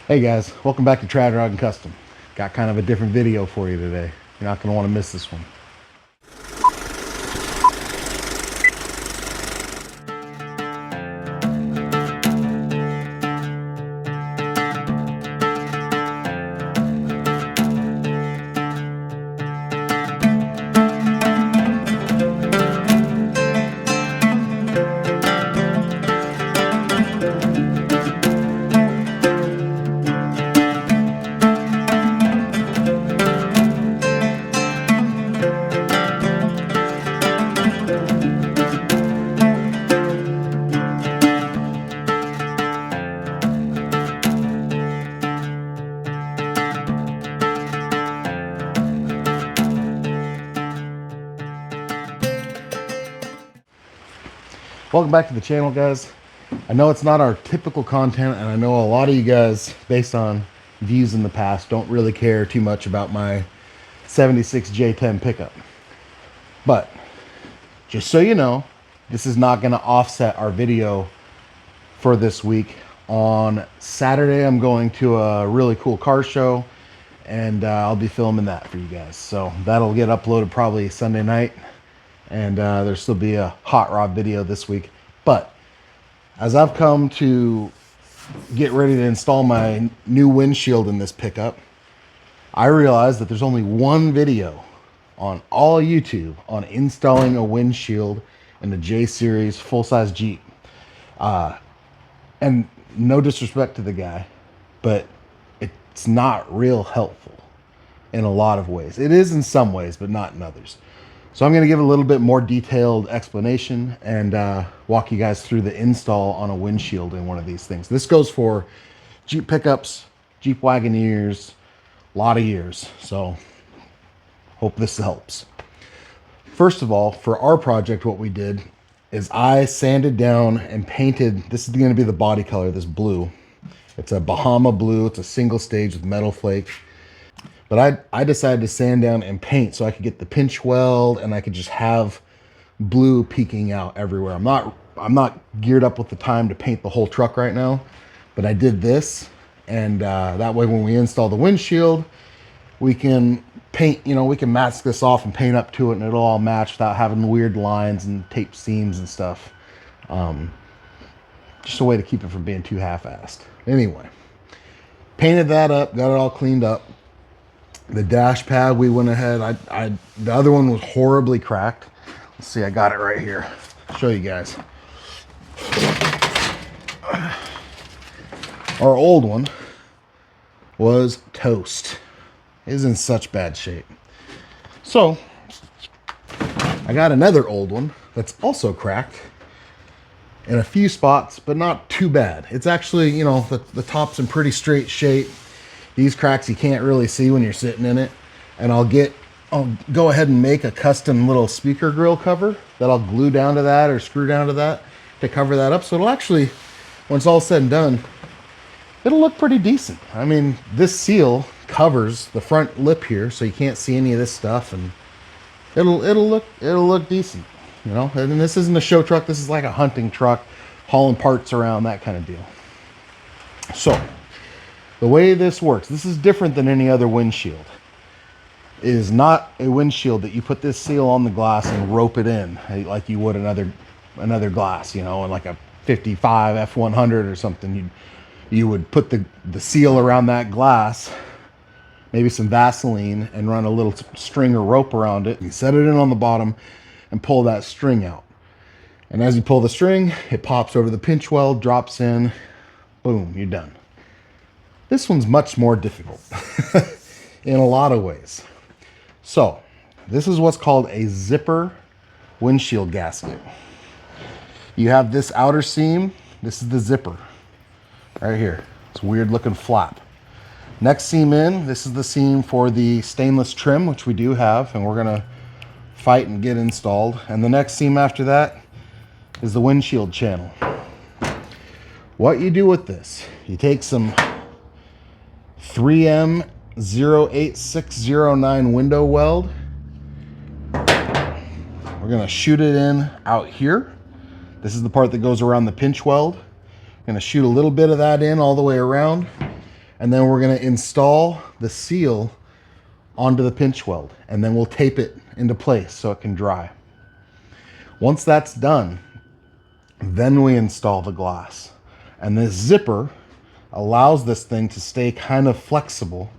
Hey guys, welcome back to Trad Rod and Custom. Got kind of a different video for you today. You're not going to want to miss this one. Welcome back to the channel, guys. I know it's not our typical content, and I know a lot of you guys, based on views in the past, don't really care too much about my 76 J10 pickup. But just so you know, this is not going to offset our video for this week. On Saturday, I'm going to a really cool car show, and I'll be filming that for you guys. So that'll get uploaded probably Sunday night, and there'll still be a hot rod video this week. But as I've come to get ready to install my new windshield in this pickup, I realized that there's only one video on all YouTube on installing a windshield in the J Series full-size Jeep. And no disrespect to the guy, but it's not real helpful in a lot of ways. It is in some ways, but not in others. So I'm going to give a little bit more detailed explanation and walk you guys through the install on a windshield in one of these things. This goes for Jeep pickups, Jeep Wagoneers, a lot of years. So hope this helps. First of all, for our project, what we did is I sanded down and painted. This is going to be the body color, this blue. It's a Bahama blue. It's a single stage with metal flake. But I decided to sand down and paint so I could get the pinch weld and I could just have blue peeking out everywhere. I'm not geared up with the time to paint the whole truck right now, but I did this, and that way when we install the windshield, we can paint, we can mask this off and paint up to it, and it'll all match without having weird lines and tape seams and stuff. Just a way to keep it from being too half-assed. Anyway, painted that up, got it all cleaned up. The dash pad, we went ahead. The other one was horribly cracked. Let's see, I got it right here. I'll show you guys. Our old one was toast. It is in such bad shape. So I got another old one that's also cracked in a few spots, but not too bad. It's actually, the top's in pretty straight shape. These cracks you can't really see when you're sitting in it. And I'll go ahead and make a custom little speaker grill cover that I'll glue down to that or screw down to that to cover that up. So it'll actually, when it's all said and done, it'll look pretty decent. I mean, this seal covers the front lip here, so you can't see any of this stuff, and it'll look decent, And this isn't a show truck. This is like a hunting truck, hauling parts around, that kind of deal. So the way this works, this is different than any other windshield. It is not a windshield that you put this seal on the glass and rope it in like you would another glass, and like a 55 F100 or something. You would put the seal around that glass, maybe some Vaseline, and run a little string or rope around it. You set it in on the bottom and pull that string out. And as you pull the string, it pops over the pinch weld, drops in, boom, you're done. This one's much more difficult in a lot of ways. So this is what's called a zipper windshield gasket. You have this outer seam. This is the zipper right here. It's a weird looking flap. Next seam in, this is the seam for the stainless trim, which we do have, and we're gonna fight and get installed. And the next seam after that is the windshield channel. What you do with this, you take some 3M 08609 window weld. We're gonna shoot it in out here. This is the part that goes around the pinch weld. I'm gonna shoot a little bit of that in all the way around, And then we're going to install the seal onto the pinch weld, and then we'll tape it into place so it can dry. Once that's done, then we install the glass. And this zipper allows this thing to stay kind of flexible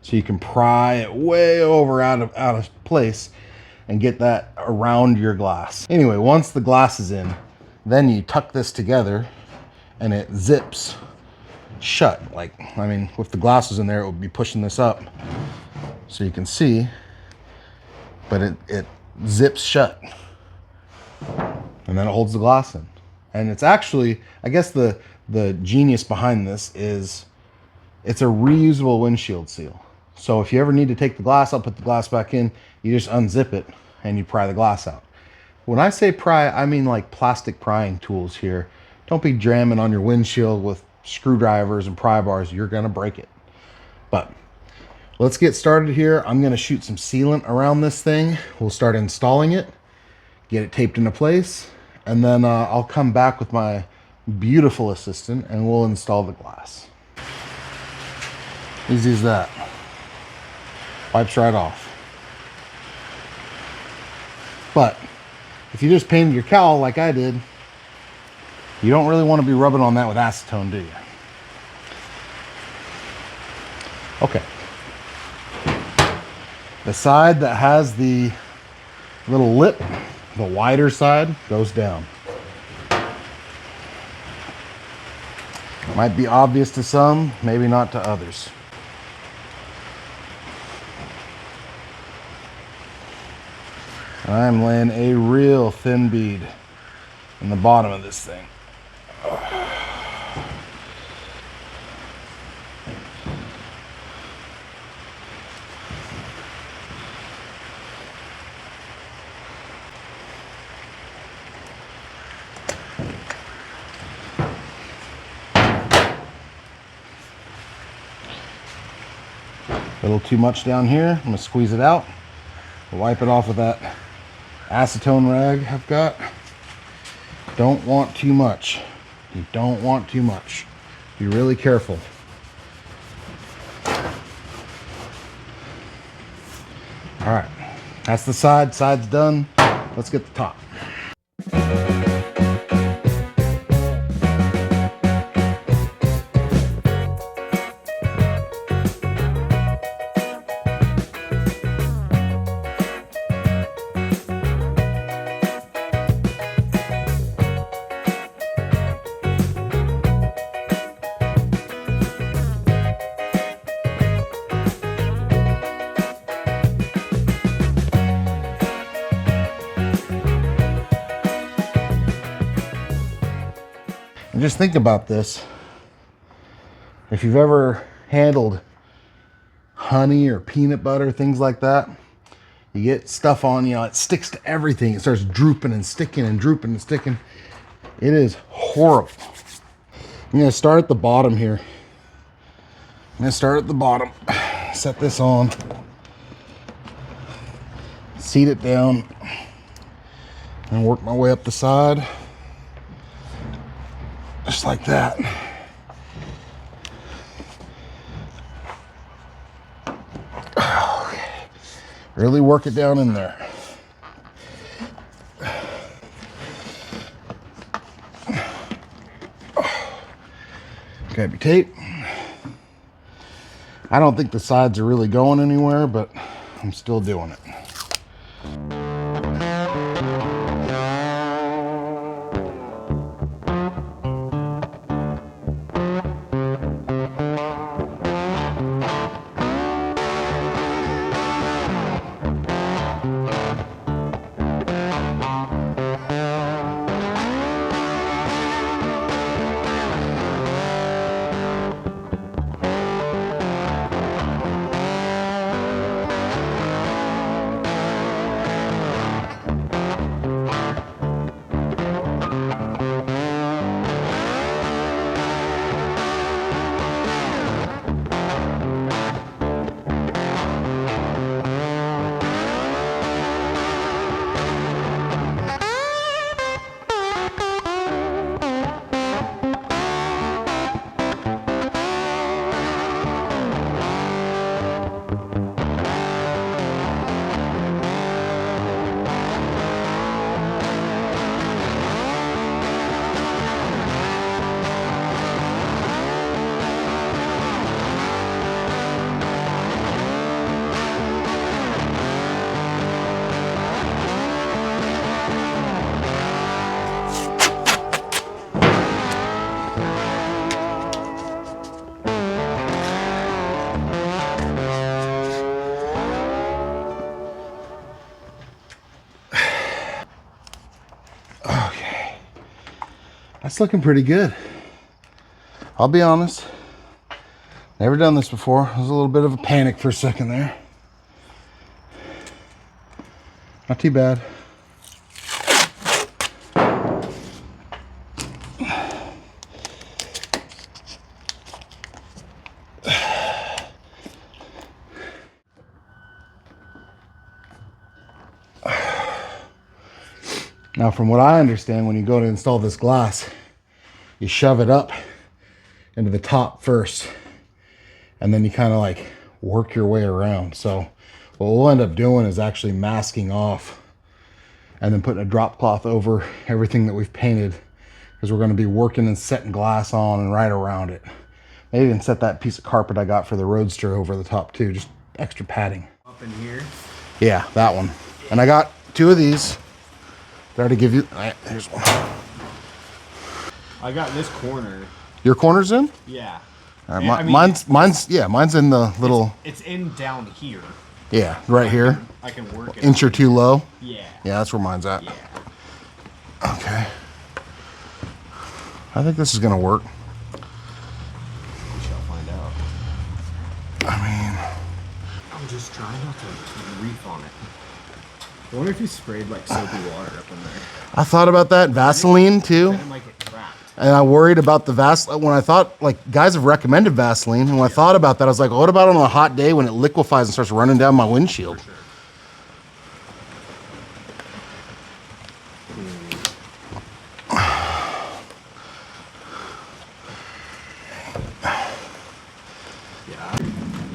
so you can pry it way over out of place and get that around your glass. Anyway, once the glass is in, then you tuck this together and it zips shut. Like, I mean, if the glass was in there, it would be pushing this up so you can see, but it zips shut. And then it holds the glass in. And it's actually, I guess the genius behind this is it's a reusable windshield seal. So if you ever need to take the glass out, put the glass back in, you just unzip it and you pry the glass out. When I say pry, I mean like plastic prying tools here. Don't be jamming on your windshield with screwdrivers and pry bars. You're gonna break it. But let's get started here. I'm gonna shoot some sealant around this thing. We'll start installing it, get it taped into place, and then I'll come back with my beautiful assistant and we'll install the glass. Easy as that. Wipes right off. But if you just painted your cowl like I did, you don't really want to be rubbing on that with acetone, do you? Okay. The side that has the little lip, the wider side, goes down. Might be obvious to some, maybe not to others. I'm laying a real thin bead in the bottom of this thing. A little too much down here. I'm gonna squeeze it out. Wipe it off with that acetone rag I've got. Don't want too much. You don't want too much. Be really careful. All right, that's the side. Side's done. Let's get the top. And just think about this. If you've ever handled honey or peanut butter, things like that, you get stuff on, you know, it sticks to everything. It starts drooping and sticking and drooping and sticking. It is horrible. I'm gonna start at the bottom here. Set this on. Seat it down and work my way up the side. Just like that. Okay. Really work it down in there. Grab your tape. I don't think the sides are really going anywhere, but I'm still doing it. That's looking pretty good. I'll be honest. Never done this before. It was a little bit of a panic for a second there. Not too bad. Now, from what I understand, when you go to install this glass, you shove it up into the top first, and then you kind of like work your way around. So what we'll end up doing is actually masking off and then putting a drop cloth over everything that we've painted, because we're going to be working and setting glass on and right around it. Maybe even set that piece of carpet I got for the Roadster over the top too, just extra padding. Up in here? Yeah, that one. And I got 2 of these. Did I already give you? Here's one. I got this corner. Your corner's in? Yeah. All right, I mean, mine's in the little. It's in down here. Yeah, right here. I can work it. Inch or 2 low. Yeah. Yeah, that's where mine's at. Yeah. Okay. I think this is gonna work. We shall find out. I mean, I'm just trying not to reef on it. I wonder if you sprayed like soapy water up in there. I thought about that. Vaseline too. Then it might get trapped. And I worried about the Vaseline. When I thought, like, guys have recommended Vaseline, and when I thought about that, I was like, what about on a hot day when it liquefies and starts running down my windshield? For sure.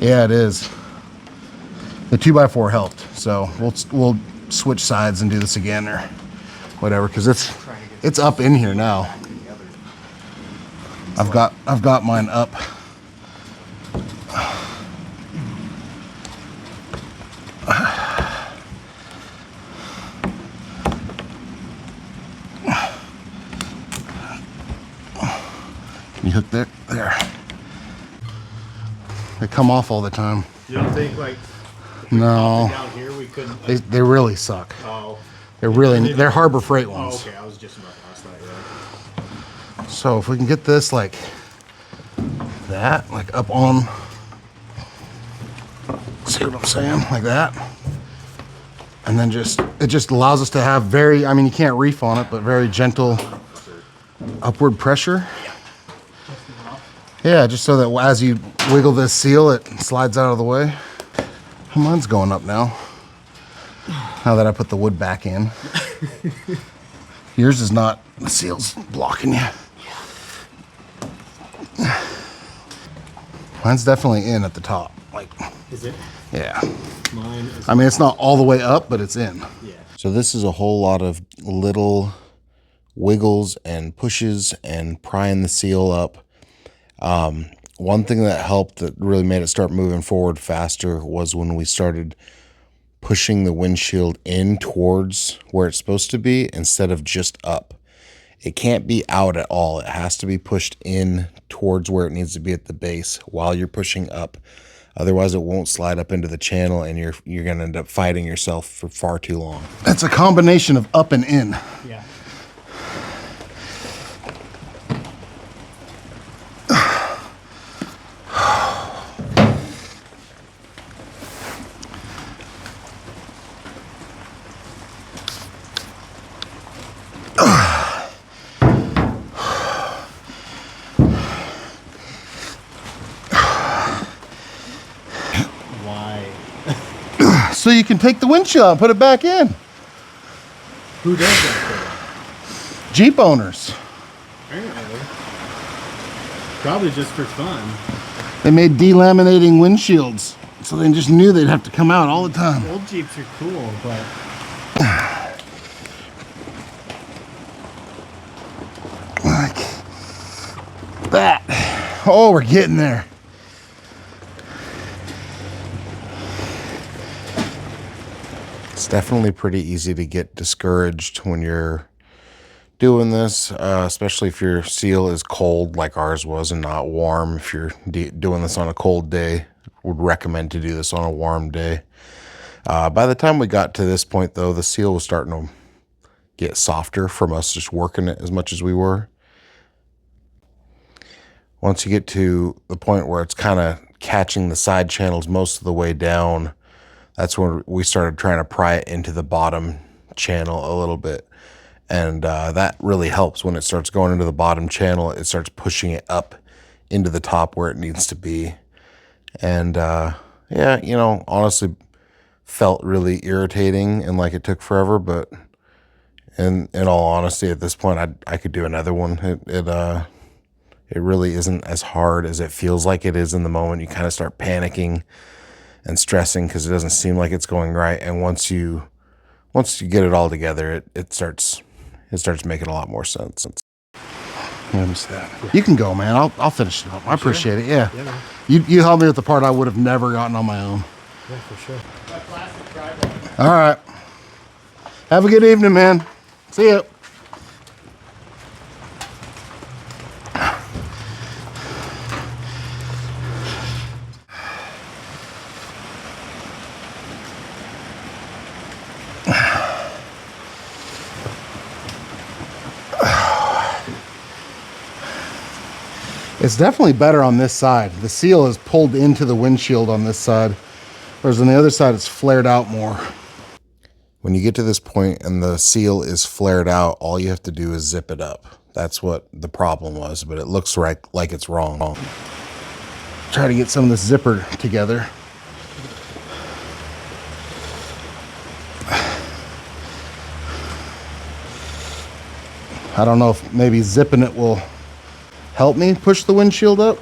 Yeah, it is. The 2x4 helped, so we'll switch sides and do this again or whatever, because it's up in here now. I've got mine up. Can you hook there? There. They come off all the time. You don't think like no. Down here we couldn't. Like, They really suck. oh. They're Harbor Freight ones. Oh, okay. I was just about to ask that. Yeah. So if we can get this like that, like up on, see what I'm saying, like that, and then it just allows us to have very, I mean, you can't reef on it, but very gentle upward pressure. Yeah, just so that as you wiggle this seal, it slides out of the way. Mine's going up now. Now that I put the wood back in. Yours is not, the seal's blocking you. Mine's definitely in at the top. Like, Is it? yeah. Mine is. I mean, it's not all the way up, but it's in. Yeah. So this is a whole lot of little wiggles and pushes and prying the seal up. One thing that helped that really made it start moving forward faster was when we started pushing the windshield in towards where it's supposed to be instead of just up. It can't be out at all. It has to be pushed in towards where it needs to be at the base while you're pushing up. Otherwise, it won't slide up into the channel and you're going to end up fighting yourself for far too long. It's a combination of up and in. Yeah. So you can take the windshield out and put it back in. Who does that for? Jeep owners. Apparently. Probably just for fun. They made delaminating windshields, so they just knew they'd have to come out all the time. Old Jeeps are cool, but like that. Oh, we're getting there. It's definitely pretty easy to get discouraged when you're doing this, especially if your seal is cold like ours was and not warm. If you're doing this on a cold day, would recommend to do this on a warm day. By the time we got to this point, though, the seal was starting to get softer from us just working it as much as we were. Once you get to the point where it's kind of catching the side channels most of the way down, that's when we started trying to pry it into the bottom channel a little bit. And that really helps. When it starts going into the bottom channel, it starts pushing it up into the top where it needs to be. And yeah, you know, honestly felt really irritating and like it took forever, but in all honesty, at this point, I could do another one. It really isn't as hard as it feels like it is in the moment. You kind of start panicking and stressing because it doesn't seem like it's going right. And once you get it all together, it starts making a lot more sense. Let me see that. You can go, man. I'll finish it up. I appreciate it. Yeah. You helped me with the part I would have never gotten on my own. Yeah, for sure. All right. Have a good evening, man. See ya. It's definitely better on this side. The seal is pulled into the windshield on this side, whereas on the other side it's flared out more. When you get to this point and the seal is flared out, all you have to do is zip it up. That's what the problem was, but it looks like it's wrong. Try to get some of this zipper together. I don't know if maybe zipping it will help me push the windshield up.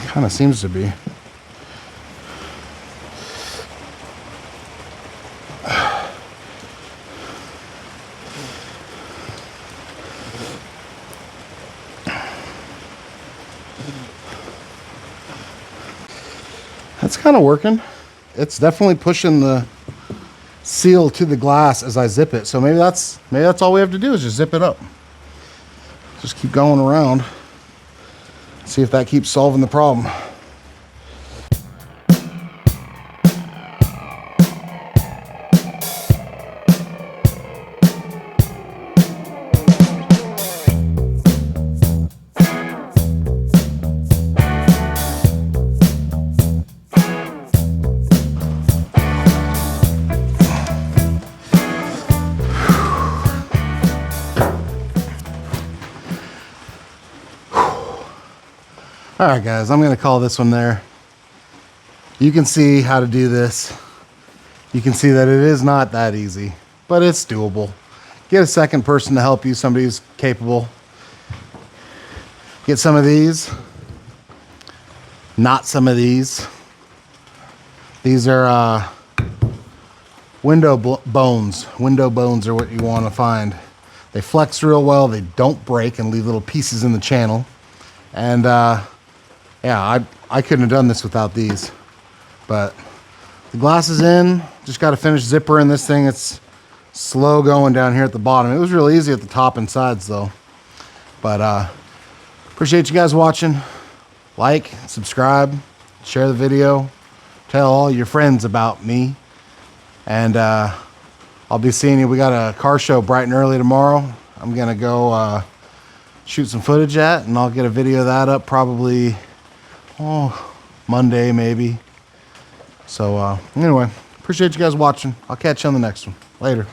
Kind of seems to be. That's kind of working. It's definitely pushing the seal to the glass as I zip it. So maybe that's all we have to do is just zip it up. Just keep going around. See if that keeps solving the problem. All right, guys, I'm going to call this one there. You can see how to do this. You can see that it is not that easy, but it's doable. Get a second person to help you, somebody who's capable. Get some of these. Not some of these. These are window bones. Window bones are what you want to find. They flex real well. They don't break and leave little pieces in the channel. And yeah, I couldn't have done this without these. But the glass is in. Just got to finish zipper in this thing. It's slow going down here at the bottom. It was real easy at the top and sides though. But appreciate you guys watching. Like, subscribe, share the video, tell all your friends about me. And I'll be seeing you. We got a car show bright and early tomorrow. I'm gonna go shoot some footage at, and I'll get a video of that up probably Monday maybe. So anyway, appreciate you guys watching. I'll catch you on the next one. Later.